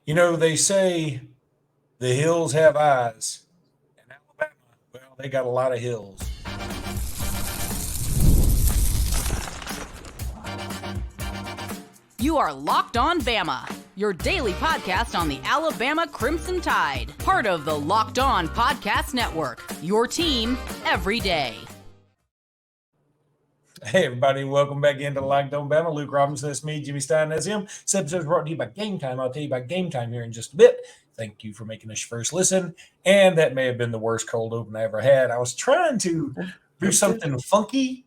They say the hills have eyes. In Alabama, well, they got a lot of hills. You are Locked On Bama, your daily podcast on the Alabama Crimson Tide. Part of the Locked On Podcast Network, your team every day. Hey, everybody, welcome back into Locked On Bama. Luke Robinson, that's me, Jimmy Stein, that's him. This episode is brought to you by Gametime. I'll tell you about Gametime here in just a bit. Thank you for making this your first listen. And that may have been the worst cold open I ever had. I was trying to do something funky,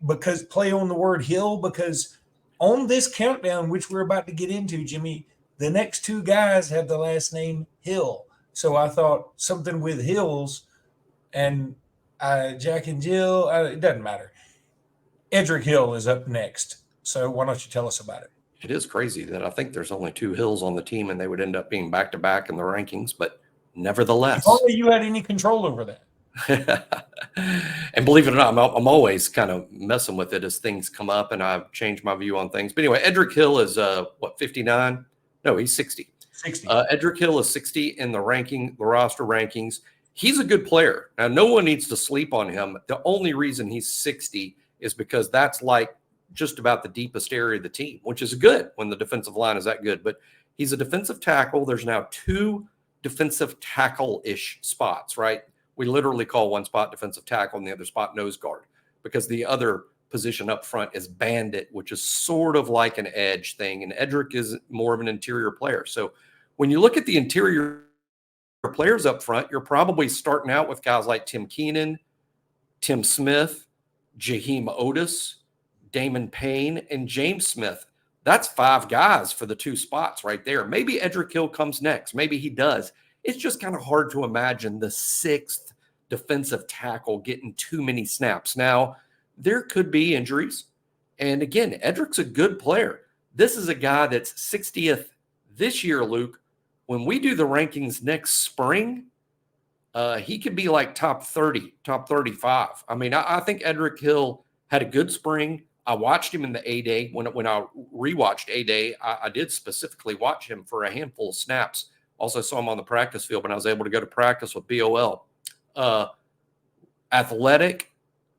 because play on the word hill, because on this countdown, which we're about to get into, Jimmy, the next two guys have the last name Hill. So I thought something with hills and Jack and Jill, it doesn't matter. Edric Hill is up next. So why don't you tell us about it? It is crazy that I think there's only two Hills on the team and they would end up being back-to-back in the rankings, but nevertheless. If only you had any control over that. And believe it or not, I'm always kind of messing with it as things come up and I've changed my view on things. But anyway, Edric Hill is, 59? No, he's 60. 60. Edric Hill is 60 in the roster rankings. He's a good player. Now, no one needs to sleep on him. The only reason he's 60 is because that's like just about the deepest area of the team, which is good when the defensive line is that good. But he's a defensive tackle. There's now two defensive tackle-ish spots, right? We literally call one spot defensive tackle and the other spot nose guard because the other position up front is bandit, which is sort of like an edge thing. And Edric is more of an interior player. So when you look at the interior players up front, you're probably starting out with guys like Tim Keenan, Tim Smith, Jaheim Otis, Damon Payne, and James Smith. That's five guys for the two spots right there. Maybe Edric Hill comes next. Maybe he does. It's just kind of hard to imagine the sixth defensive tackle getting too many snaps. Now, there could be injuries. And again, Edric's a good player. This is a guy that's 60th this year, Luke. When we do the rankings next spring, he could be like top 30, top 35. I mean, I think Edric Hill had a good spring. I watched him in the A-Day. When I rewatched A-Day, I did specifically watch him for a handful of snaps. Also saw him on the practice field when I was able to go to practice with BOL. Athletic,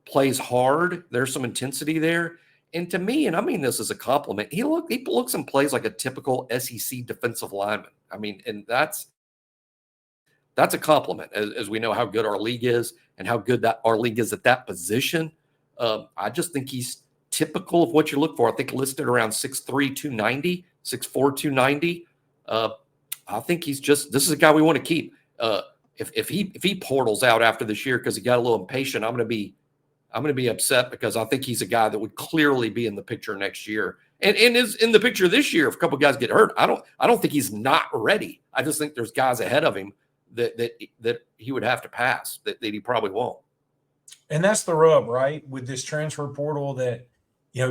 plays hard. There's some intensity there. And to me, and I mean this as a compliment, he looks and plays like a typical SEC defensive lineman. I mean, and that's a compliment as we know how good our league is and how good that our league is at that position. I just think he's typical of what you look for. I think listed around 6'3", 290, 6'4", 290. I think this is a guy we want to keep. If he portals out after this year because he got a little impatient, I'm going to be upset because I think he's a guy that would clearly be in the picture next year and is in the picture this year. If a couple of guys get hurt, I don't think he's not ready. I just think there's guys ahead of him that he would have to pass that he probably won't. And that's the rub, right? With this transfer portal that,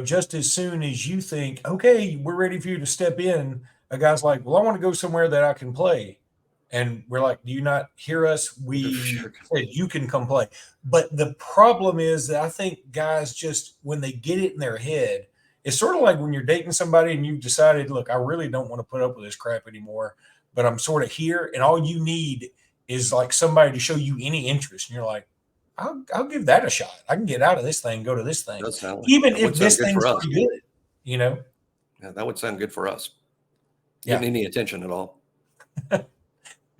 just as soon as you think, okay, we're ready for you to step in, a guy's like, well, I want to go somewhere that I can play. And we're like, do you not hear us? We said you can come play. But the problem is that I think guys just, when they get it in their head, it's sort of like when you're dating somebody and you've decided, look, I really don't want to put up with this crap anymore, but I'm sort of here. And all you need is like somebody to show you any interest. And you're like, I'll give that a shot. I can get out of this thing, go to this thing. Even if this thing's pretty good, Yeah, that would sound good for us. Getting any attention at all.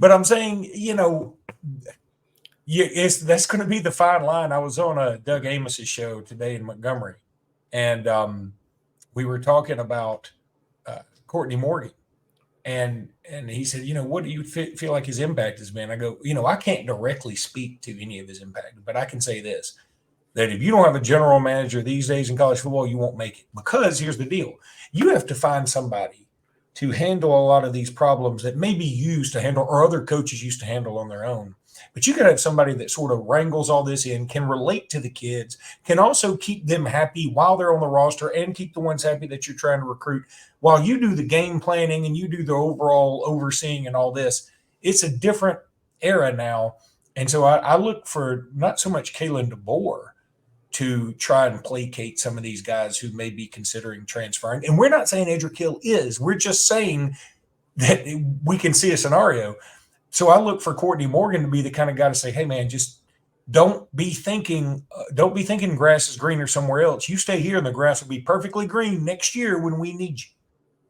But I'm saying, that's going to be the fine line. I was on Doug Amos's show today in Montgomery, and we were talking about Courtney Morgan. And he said, what do you feel like his impact has been? I go, I can't directly speak to any of his impact, but I can say this, that if you don't have a general manager these days in college football, you won't make it. Because here's the deal. You have to find somebody to handle a lot of these problems that maybe you used to handle or other coaches used to handle on their own. But you got to have somebody that sort of wrangles all this in, can relate to the kids, can also keep them happy while they're on the roster and keep the ones happy that you're trying to recruit while you do the game planning and you do the overall overseeing and all this. It's a different era now. And so I look for not so much Kalen DeBoer to try and placate some of these guys who may be considering transferring. And we're not saying Edric Hill is. We're just saying that we can see a scenario. So I look for Courtney Morgan to be the kind of guy to say, hey man, just don't be thinking grass is greener somewhere else. You stay here and the grass will be perfectly green next year when we need you.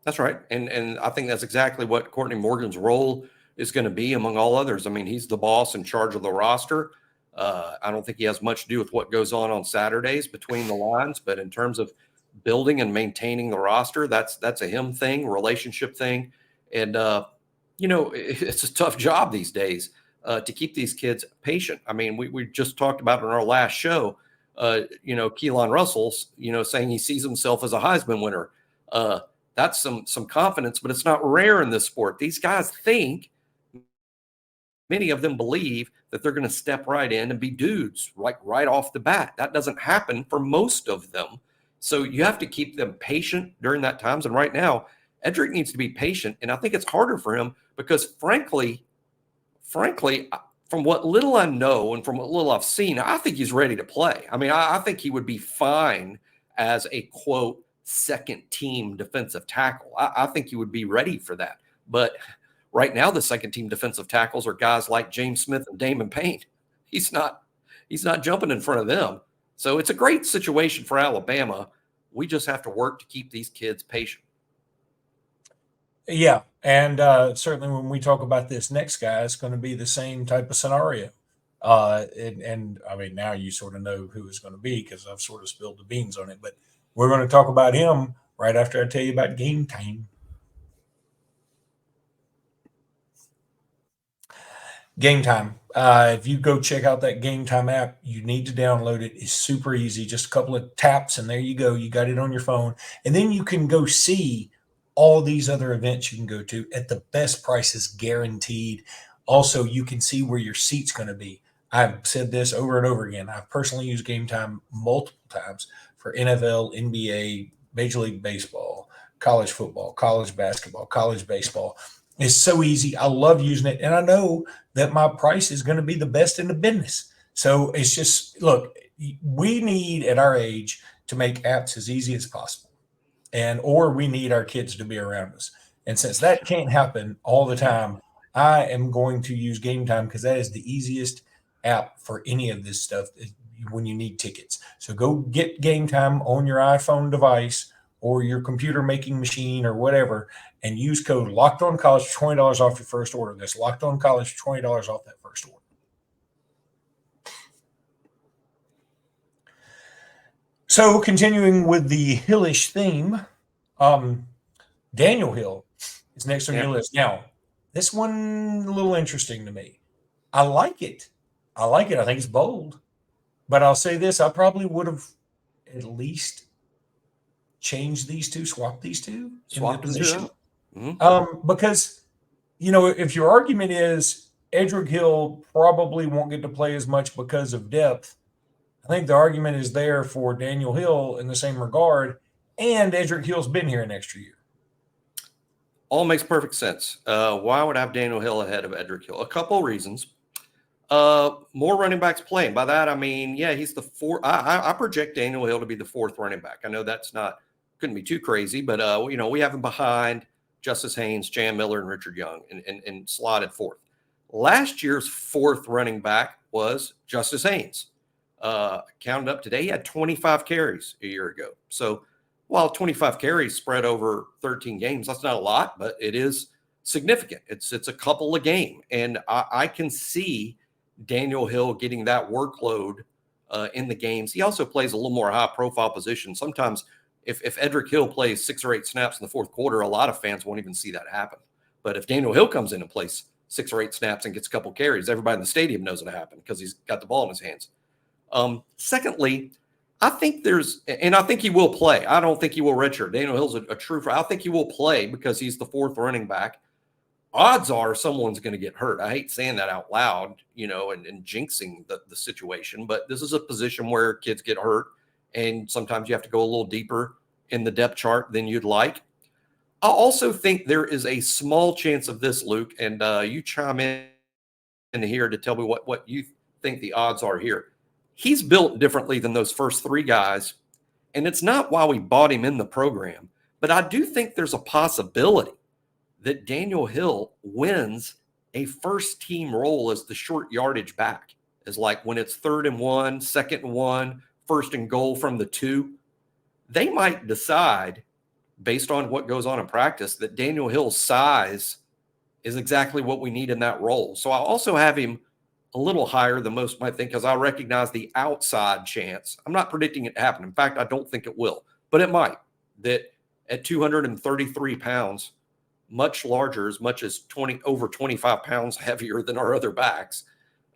That's right. And I think that's exactly what Courtney Morgan's role is going to be among all others. I mean, he's the boss in charge of the roster. I don't think he has much to do with what goes on Saturdays between the lines, but in terms of building and maintaining the roster, that's a him thing, relationship thing. And, it's a tough job these days to keep these kids patient. I mean, we just talked about in our last show, Keelan Russell's, saying he sees himself as a Heisman winner. That's some confidence, but it's not rare in this sport. These guys think, many of them believe that they're going to step right in and be dudes right off the bat. That doesn't happen for most of them. So you have to keep them patient during that times. And right now, Edric needs to be patient. And I think it's harder for him because frankly, from what little I know and from what little I've seen, I think he's ready to play. I mean, I think he would be fine as a quote second team defensive tackle. I think he would be ready for that. But right now, the second team defensive tackles are guys like James Smith and Damon Payne. He's not jumping in front of them. So it's a great situation for Alabama. We just have to work to keep these kids patient. Yeah. And certainly when we talk about this next guy, it's going to be the same type of scenario. And I mean, now you sort of know who it's going to be because I've sort of spilled the beans on it. But we're going to talk about him right after I tell you about Gametime. Gametime. If you go check out that Gametime app, you need to download it. It's super easy. Just a couple of taps, and there you go. You got it on your phone. And then you can go see all these other events you can go to at the best prices guaranteed. Also, you can see where your seat's going to be. I've said this over and over again. I've personally used Gametime multiple times for NFL, NBA, Major League Baseball, college football, college basketball, college baseball. It's so easy. I love using it. And I know that my price is going to be the best in the business. So it's just, look, we need at our age to make apps as easy as possible. Or we need our kids to be around us. And since that can't happen all the time, I am going to use Gametime because that is the easiest app for any of this stuff when you need tickets. So go get Gametime on your iPhone device or your computer making machine or whatever, and use code LOCKEDONCollege for $20 off your first order. That's LOCKEDONCollege for $20 off that first order. So continuing with the Hillish theme, Daniel Hill is next on your list. Now, this one a little interesting to me. I like it. I think it's bold. But I'll say this, I probably would have at least changed these two, swapped these two in the position. Because, if your argument is Edric Hill probably won't get to play as much because of depth, I think the argument is there for Daniel Hill in the same regard, and Edric Hill's been here an extra year. All makes perfect sense. Why would I have Daniel Hill ahead of Edric Hill? A couple reasons. More running backs playing. By that, I mean, he's the fourth. I project Daniel Hill to be the fourth running back. I know that's couldn't be too crazy, but, we have him behind Justice Haynes, Jan Miller, and Richard Young and slotted fourth. Last year's fourth running back was Justice Haynes. Counted up today, he had 25 carries a year ago. So while 25 carries spread over 13 games, that's not a lot, but it is significant. It's a couple a game. And I can see Daniel Hill getting that workload in the games. He also plays a little more high profile position. Sometimes if Edric Hill plays 6 or 8 snaps in the fourth quarter, a lot of fans won't even see that happen. But if Daniel Hill comes in and plays 6 or 8 snaps and gets a couple carries, everybody in the stadium knows it happened because he's got the ball in his hands. Secondly, I think I think he will play. I don't think he will redshirt. Daniel Hill's a true. I think he will play because he's the fourth running back. Odds are someone's going to get hurt. I hate saying that out loud, and jinxing the situation, but this is a position where kids get hurt, and sometimes you have to go a little deeper in the depth chart than you'd like. I also think there is a small chance of this, Luke, and you chime in here to tell me what you think the odds are here. He's built differently than those first 3 guys, and it's not why we bought him in the program, but I do think there's a possibility that Daniel Hill wins a first-team role as the short yardage back. Is like when it's 3rd and 1, 2nd and 1, 1st and goal from the 2. They might decide, based on what goes on in practice, that Daniel Hill's size is exactly what we need in that role. So I also have him a little higher than most might think because I recognize the outside chance. I'm not predicting it to happen. In fact, I don't think it will, but it might. That at 233 pounds, much larger, as much as over 25 pounds heavier than our other backs,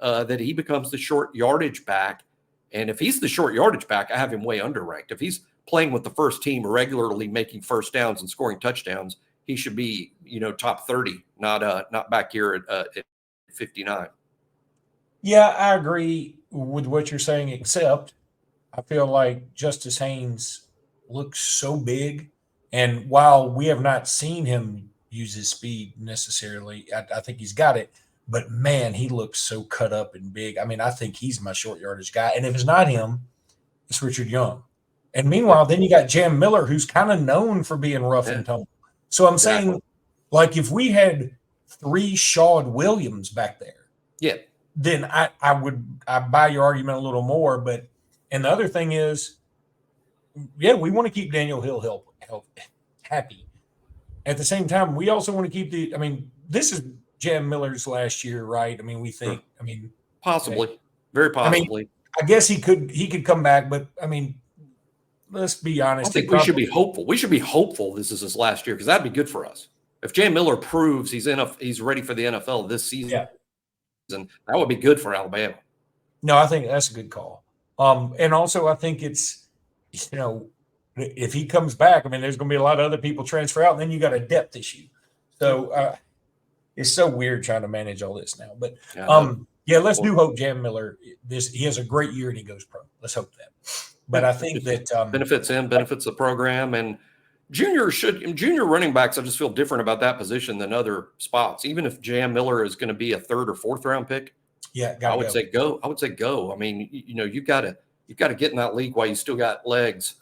that he becomes the short yardage back. And if he's the short yardage back, I have him way underranked. If he's playing with the first team regularly, making first downs and scoring touchdowns, he should be, top 30, not back here at 59. Yeah, I agree with what you're saying, except I feel like Justice Haynes looks so big. And while we have not seen him use his speed necessarily, I think he's got it. But, man, he looks so cut up and big. I mean, I think he's my short yardage guy. And if it's not him, it's Richard Young. And meanwhile, then you got Jam Miller, who's kind of known for being rough and tumble. So I'm saying, like, if we had 3 Shawd Williams back there, then I buy your argument a little more. But and the other thing is, we want to keep Daniel Hill happy. At the same time, we also want to keep this is Jam Miller's last year, right? I mean, we think. Possibly, very possibly. I guess he could come back, but let's be honest. I think we should be hopeful. We should be hopeful this is his last year because that'd be good for us. If Jam Miller proves he's ready for the NFL this season, that would be good for Alabama. No, I think that's a good call. And also, I think it's if he comes back, there's going to be a lot of other people transfer out, and then you got a depth issue. So. It's so weird trying to manage all this now. But, let's do hope Jam Miller, he has a great year and he goes pro. Let's hope that. But I think that benefits him, benefits the program. And junior running backs, I just feel different about that position than other spots. Even if Jam Miller is going to be a 3rd or 4th round pick, I would say go. I mean, you've got to get in that league while you still got legs,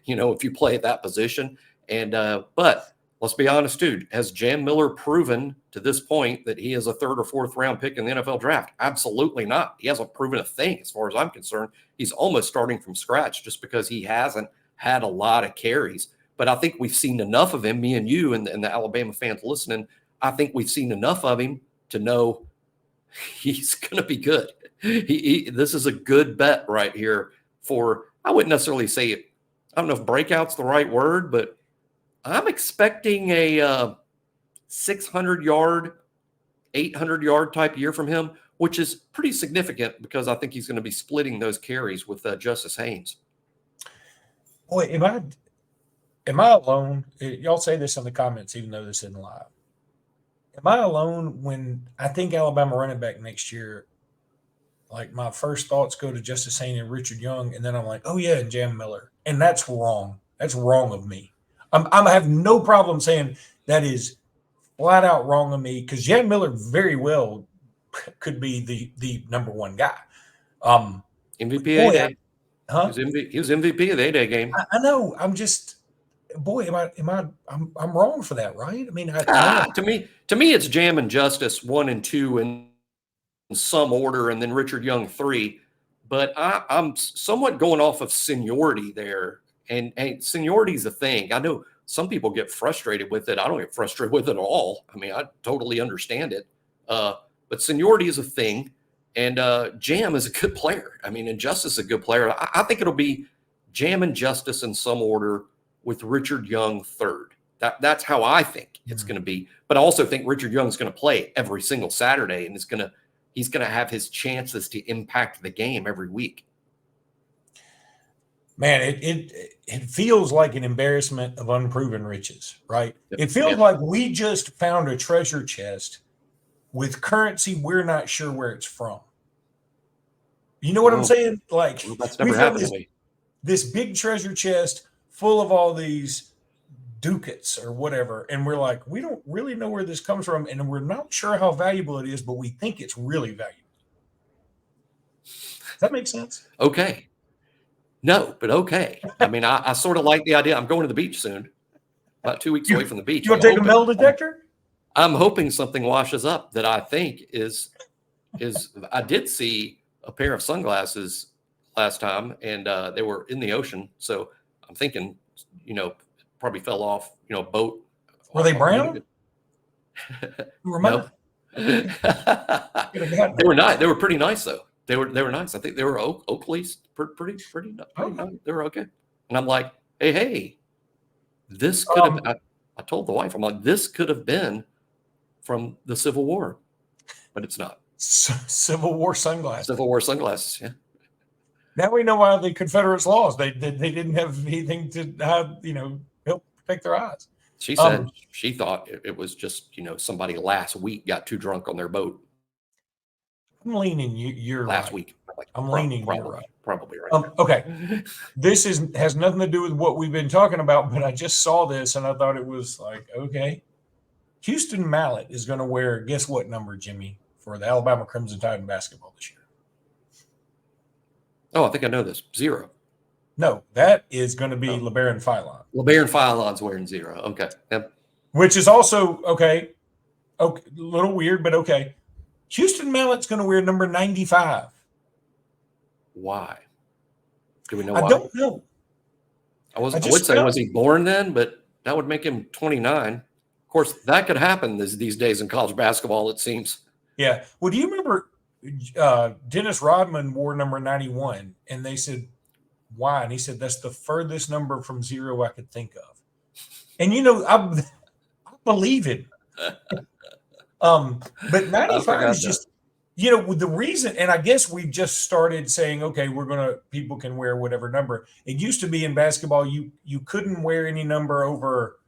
if you play at that position. And but let's be honest, dude. Has Jam Miller proven to this point that he is a 3rd or 4th round pick in the NFL draft? Absolutely not. He hasn't proven a thing as far as I'm concerned. He's almost starting from scratch just because he hasn't had a lot of carries. But I think we've seen enough of him, me and you and the Alabama fans listening. I think we've seen enough of him to know he's going to be good. This is a good bet right here for, I wouldn't necessarily say it. I don't know if breakout's the right word, but I'm expecting a 600-yard, 800-yard type year from him, which is pretty significant because I think he's going to be splitting those carries with Justice Haynes. Boy, am I alone? Y'all say this in the comments, even though this isn't live. Am I alone when I think Alabama running back next year, like my first thoughts go to Justice Haynes and Richard Young, and then I'm like, oh, yeah, and Jam Miller. And that's wrong. That's wrong of me. I have no problem saying that is flat out wrong of me because Jam Miller very well could be the number one guy. MVP A-Day. He was MVP of the A-Day game. I know. I'm just, I'm wrong for that, right? To me, it's Jam and Justice 1 and 2 in some order, and then Richard Young 3. But I'm somewhat going off of seniority there. And seniority is a thing. I know some people get frustrated with it. I don't get frustrated with it at all. I totally understand it. But seniority is a thing. And Jam is a good player. And Justice is a good player. I think it'll be Jam and Justice in some order with Richard Young 3rd. That's how I think it's going to be. But I also think Richard Young is going to play every single Saturday, and he's going to have his chances to impact the game every week. Man, it feels like an embarrassment of unproven riches, right? Yep. It feels like we just found a treasure chest with currency we're not sure where it's from. You know what I'm saying? Like, that's never happened to me. This big treasure chest full of all these ducats or whatever, and we're like, we don't really know where this comes from, and we're not sure how valuable it is, but we think it's really valuable. Does that make sense? Okay. No, but okay. I sort of like the idea. I'm going to the beach soon. About 2 weeks away from the beach. You want to take a metal detector? I'm hoping something washes up that I think is I did see a pair of sunglasses last time, and they were in the ocean. So I'm thinking, probably fell off, boat. Were they brown? You No. They remember? were nice. They were pretty nice though. They were nice. I think they were Oakley's. Pretty nice. They were okay. And I'm like, hey, this could have. I told the wife, I'm like, this could have been from the Civil War, but it's not. Civil War sunglasses. Civil War sunglasses. Yeah. Now we know why the Confederates lost. They didn't have anything to help protect their eyes. She said she thought it was just somebody last week got too drunk on their boat. I'm leaning you're last right. week. I'm leaning you're right. Probably right. Okay, this has nothing to do with what we've been talking about, but I just saw this and I thought it was like, okay, Houston Mallet is going to wear guess what number, Jimmy, for the Alabama Crimson Tide in basketball this year? Oh, I think I know this. 0. No, that is going to be LeBaron Philon. LeBaron Philon's wearing 0. Okay. Yep. Which is also okay, a little weird, but okay. Houston Mallet's going to wear number 95. Why? Do we know why? I don't know. I would say, was he born then? But that would make him 29. Of course, that could happen these days in college basketball, it seems. Yeah. Well, do you remember Dennis Rodman wore number 91, and they said, why? And he said, that's the furthest number from 0 I could think of. And, I believe it. But 95 is just, the reason, and I guess we just started saying, okay, people can wear whatever number. It used to be in basketball, you couldn't wear any number over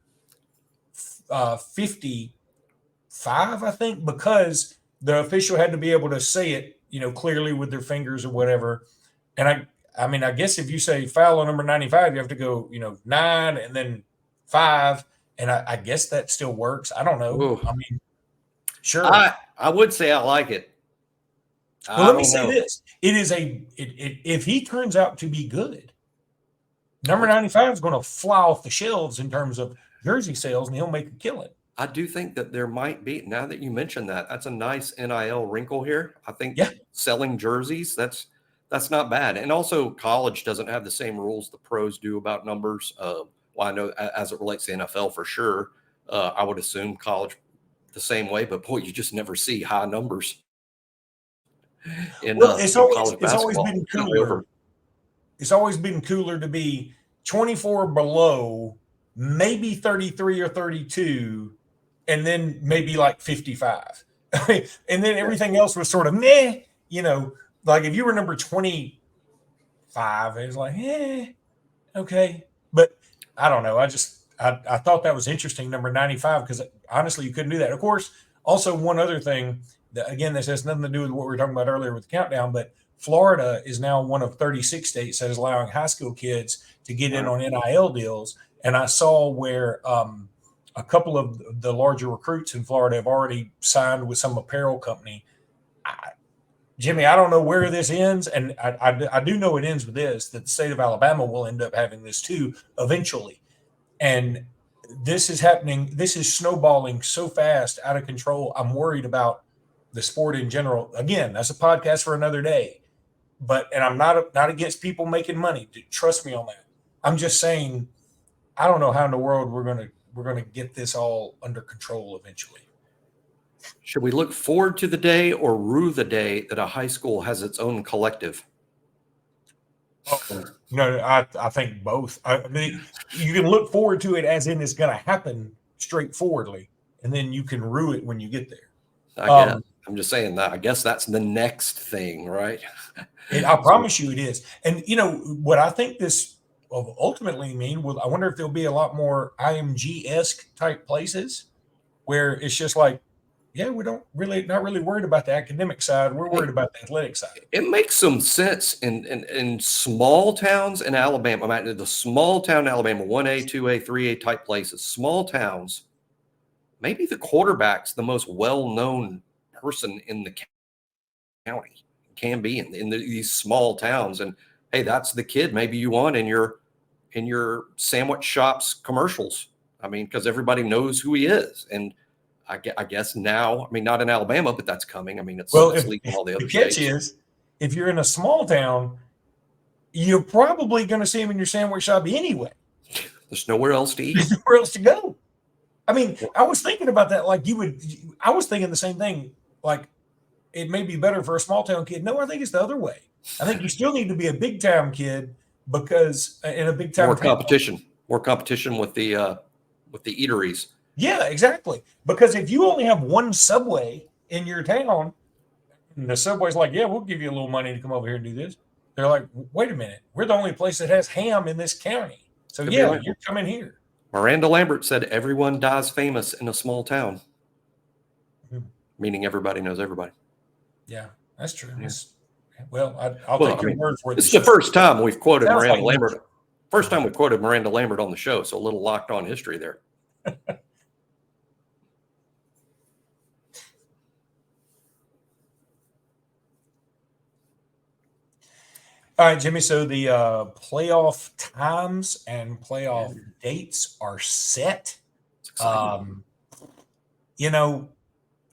55, I think, because the official had to be able to say it, clearly with their fingers or whatever. And I guess if you say foul on number 95, you have to go, 9 and then 5. And I guess that still works. I don't know. Ooh. I mean, sure. I would say I like it. Well, let me say this. It is if he turns out to be good, number 95 is going to fly off the shelves in terms of jersey sales, and he'll make a killing. I do think that there might be, now that you mentioned that's a nice NIL wrinkle here. I think selling jerseys, that's not bad. And also college doesn't have the same rules the pros do about numbers. Well, I know as it relates to NFL for sure. I would assume college the same way, but boy, you just never see high numbers. It's always been cooler. It's always been cooler to be 24 below, maybe 33 or 32, and then maybe like 55. And then everything else was sort of meh, like if you were number 25, it was like, okay. But I don't know. I thought that was interesting, number 95, because honestly, you couldn't do that. Of course, also one other thing, again, this has nothing to do with what we were talking about earlier with the countdown, but Florida is now one of 36 states that is allowing high school kids to get in on NIL deals. And I saw where a couple of the larger recruits in Florida have already signed with some apparel company. Jimmy, I don't know where this ends, and I do know it ends with this, that the state of Alabama will end up having this too eventually. And this is happening. This is snowballing so fast, out of control. I'm worried about the sport in general. Again, that's a podcast for another day. And I'm not against people making money. Trust me on that. I'm just saying, I don't know how in the world we're gonna get this all under control eventually. Should we look forward to the day or rue the day that a high school has its own collective? No, I think both. I mean, you can look forward to it as in it's going to happen straightforwardly, and then you can rue it when you get there. I'm just saying that. I guess that's the next thing, right? And I promise you it is. And, what I think this will ultimately mean, I wonder if there'll be a lot more IMG-esque type places where it's just like, we're not really worried about the academic side. We're worried about the athletic side. It makes some sense in small towns in Alabama. I mean, the small town Alabama, 1A, 2A, 3A type places, small towns. Maybe the quarterback's the most well-known person in the county, can be in these small towns. And hey, that's the kid maybe you want in your sandwich shop's commercials. I mean, because everybody knows who he is. And I guess now, I mean, not in Alabama, but that's coming. I mean, it's legal in all the other catch states. is, if you're in a small town, you're probably going to see them in your sandwich shop anyway. There's nowhere else to eat. There's nowhere else to go. I mean, I was thinking about that. Like I was thinking the same thing. Like, it may be better for a small town kid. No, I think it's the other way. I think you still need to be a big town kid because in a big town More competition with the eateries. Yeah, exactly. Because if you only have one Subway in your town, and the Subway's like, yeah, we'll give you a little money to come over here and do this. They're like, wait a minute, we're the only place that has ham in this county. So Could yeah, you're coming here. Miranda Lambert said everyone dies famous in a small town, meaning everybody knows everybody. Yeah, that's true. Yeah. Well, I'll take your word for it. This is the first time we've quoted Sounds Miranda like Lambert. First time we quoted Miranda Lambert on the show, so a little locked on history there. All right, Jimmy. So the playoff times and playoff dates are set.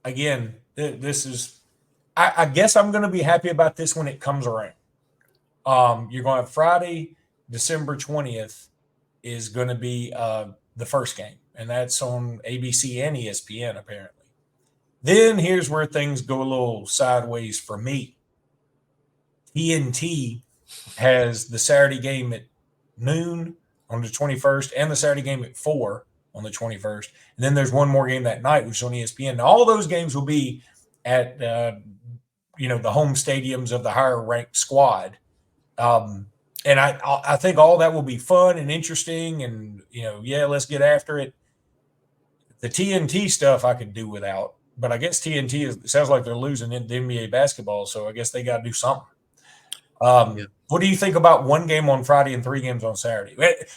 Again, this is. I guess I'm going to be happy about this when it comes around. You're going to have Friday, December 20th, is going to be the first game, and that's on ABC and ESPN apparently. Then here's where things go a little sideways for me. TNT has the Saturday game at noon on the 21st and the Saturday game at 4 on the 21st. And then there's one more game that night, which is on ESPN. Now, all of those games will be at, the home stadiums of the higher ranked squad. And I think all that will be fun and interesting and, let's get after it. The TNT stuff I could do without, but I guess TNT sounds like they're losing in the NBA basketball. So I guess they got to do something. What do you think about one game on Friday and 3 games on Saturday?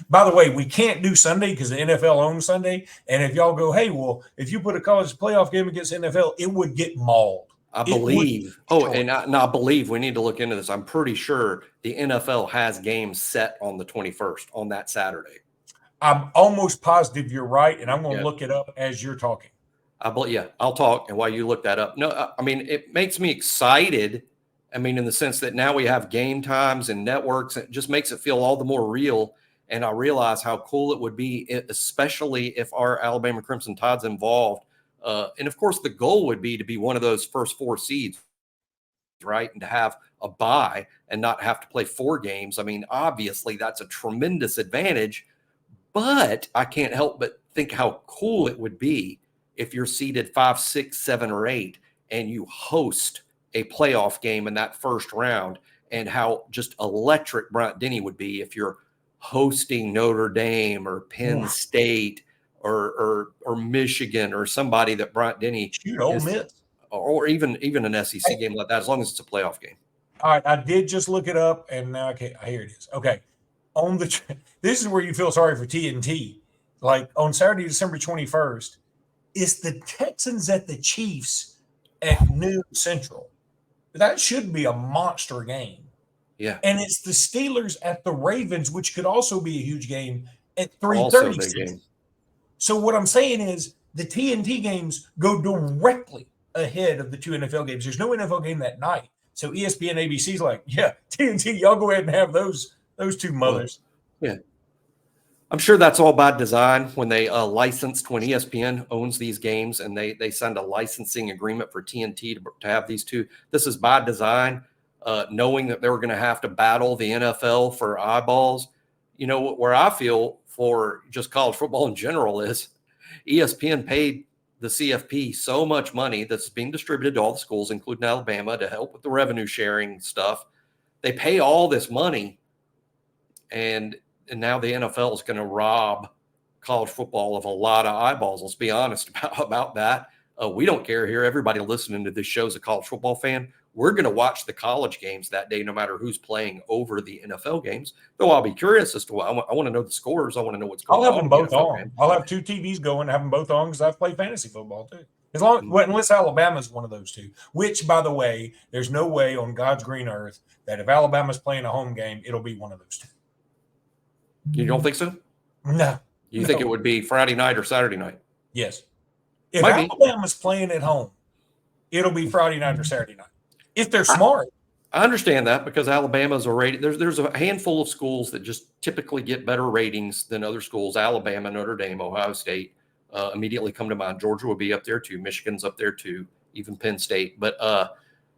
By the way, we can't do Sunday because the NFL owns Sunday. And if y'all go, hey, well, if you put a college playoff game against NFL, it would get mauled. I believe. I believe we need to look into this. I'm pretty sure the NFL has games set on the 21st on that Saturday. I'm almost positive you're right, and I'm going to look it up as you're talking. I'll talk, and while you look that up. No, I mean, it makes me excited. I mean, in the sense that now we have game times and networks, it just makes it feel all the more real. And I realize how cool it would be, especially if our Alabama Crimson Tide's involved. And of course, the goal would be to be one of those first 4 seeds, right? And to have a bye and not have to play 4 games. I mean, obviously, that's a tremendous advantage. But I can't help but think how cool it would be if you're seeded 5, 6, 7, or 8 and you host a playoff game in that first round, and how just electric Bryant-Denny would be if you're hosting Notre Dame or Penn State or Michigan or somebody that Bryant-Denny Ole Miss, or even an SEC game like that, as long as it's a playoff game. All right, I did just look it up, and now here it is. Okay, this is where you feel sorry for TNT. Like on Saturday, December 21st, it's the Texans at the Chiefs at noon Central. That should be a monster game. Yeah. And it's the Steelers at the Ravens, which could also be a huge game at 3:30. So what I'm saying is the TNT games go directly ahead of the 2 NFL games. There's no NFL game that night. So ESPN, ABC's like, yeah, TNT, y'all go ahead and have those 2 mothers. Yeah. I'm sure that's all by design when they licensed, when ESPN owns these games and they signed a licensing agreement for TNT to have these 2. This is by design, knowing that they were going to have to battle the NFL for eyeballs. Where I feel for just college football in general is ESPN paid the CFP so much money that's being distributed to all the schools, including Alabama, to help with the revenue sharing stuff. They pay all this money, and now the NFL is going to rob college football of a lot of eyeballs. Let's be honest about that. We don't care here. Everybody listening to this show is a college football fan. We're going to watch the college games that day, no matter who's playing over the NFL games. Though I'll be curious as to I want to know the scores. I want to know what's going on. I'll have them both on. I'll have 2 TVs going, have them both on because I've played fantasy football too. Unless Alabama's one of those 2, which, by the way, there's no way on God's green earth that if Alabama's playing a home game, it'll be one of those 2. You don't think so? No. You think it would be Friday night or Saturday night? Yes. If Might be. Alabama's playing at home, it'll be Friday night or Saturday night. If they're smart. I understand that because Alabama's a rating. There's a handful of schools that just typically get better ratings than other schools. Alabama, Notre Dame, Ohio State immediately come to mind. Georgia will be up there too. Michigan's up there too. Even Penn State. But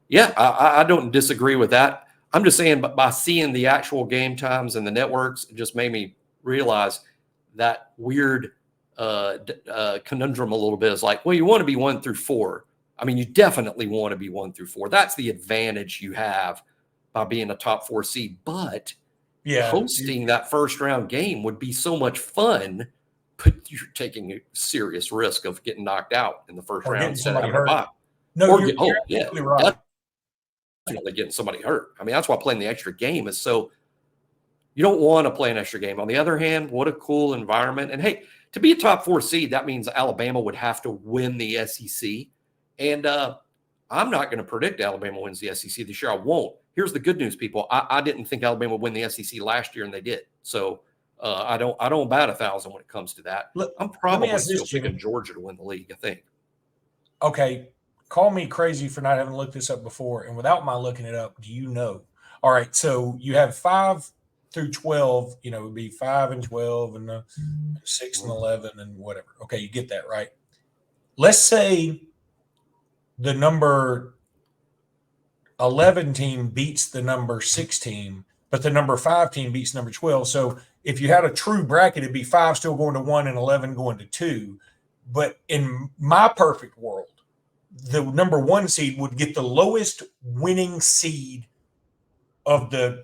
yeah, I don't disagree with that. I'm just saying, but by seeing the actual game times and the networks, it just made me realize that weird conundrum a little bit. Is like, well, you want to be 1 through 4. I mean, you definitely want to be 1 through 4. That's the advantage you have by being a top 4 seed. But hosting that first round game would be so much fun, but you're taking a serious risk of getting knocked out in the first round instead of having a bye. No, you're absolutely right. Definitely getting somebody hurt. I mean, that's why playing the extra game is so. You don't want to play an extra game. On the other hand, what a cool environment. And hey, to be a top 4 seed, that means Alabama would have to win the SEC. And I'm not going to predict Alabama wins the SEC this year. I won't. Here's the good news, people. I didn't think Alabama would win the SEC last year, and they did. So I don't bat 1,000 when it comes to that. Look, I'm probably still picking Georgia to win the league, I think. Okay. Call me crazy for not having looked this up before. And without my looking it up, do you know? All right. So you have 5 through 12, it would be 5 and 12 and 6 and 11 and whatever. Okay. You get that, right? Let's say the number 11 team beats the number 6 team, but the number 5 team beats number 12. So if you had a true bracket, it'd be 5 still going to 1 and 11 going to 2. But in my perfect world, the number 1 seed would get the lowest winning seed of the.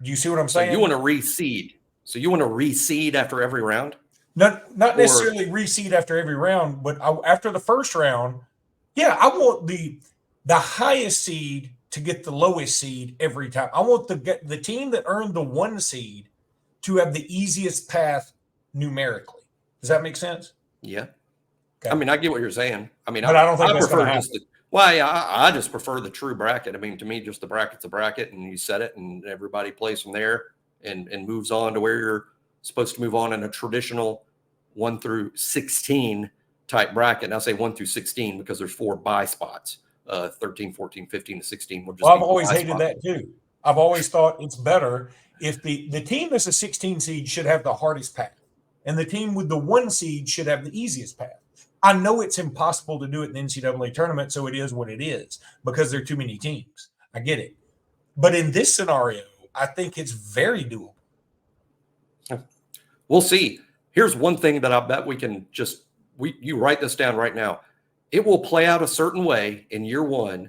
Do you see what I'm saying? So you want to reseed. So you want to reseed after every round? Not necessarily reseed after every round, but after the first round, yeah, I want the highest seed to get the lowest seed every time. I want the team that earned the 1 seed to have the easiest path numerically. Does that make sense? Yeah. Okay. I mean, I get what you're saying. I mean, but I don't think that's going to happen. I just prefer the true bracket. I mean, to me, just the bracket's a bracket, and you set it, and everybody plays from there and moves on to where you're supposed to move on in a traditional 1 through 16 type bracket. And I say 1 through 16 because there's 4 bye spots, 13, 14, 15, and 16. I've always hated that too. I've always thought it's better if the team that's a 16 seed should have the hardest path, and the team with the 1 seed should have the easiest path. I know it's impossible to do it in the NCAA tournament, so it is what it is because there are too many teams. I get it. But in this scenario, I think it's very doable. We'll see. Here's one thing that I bet we can you write this down right now. It will play out a certain way in year 1,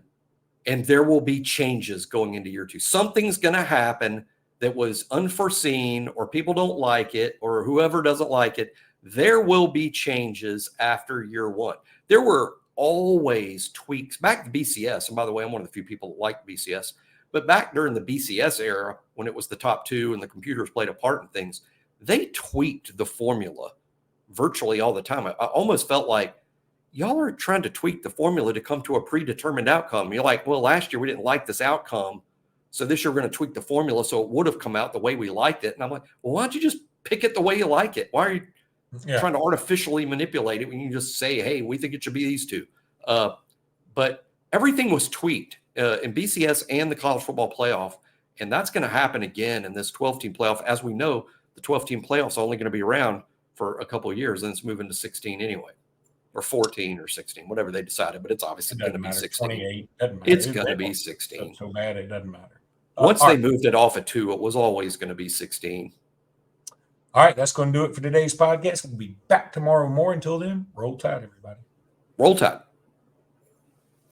and there will be changes going into year 2. Something's going to happen that was unforeseen, or people don't like it, or whoever doesn't like it. There will be changes after year 1. There were always tweaks back to BCS. And by the way, I'm one of the few people that like BCS. But back during the BCS era, when it was the top 2 and the computers played a part in things, they tweaked the formula virtually all the time. I almost felt like y'all are trying to tweak the formula to come to a predetermined outcome. You're like, well, last year we didn't like this outcome, so this year we're going to tweak the formula so it would have come out the way we liked it. And I'm like, well, why don't you just pick it the way you like it? Why are you trying to artificially manipulate it when you just say, hey, we think it should be these 2? But everything was tweaked in BCS and the college football playoff. And that's going to happen again in this 12-team playoff. As we know, the 12-team playoff is only going to be around for a couple of years, and it's moving to 16 anyway, or 14 or 16, whatever they decided. But it's obviously going to be 16. 28 doesn't matter. It's going to be 16. So bad it doesn't matter. Once they moved it off at 2, it was always going to be 16. All right, that's going to do it for today's podcast. We'll be back tomorrow more. Until then, roll tide, everybody. Roll tide.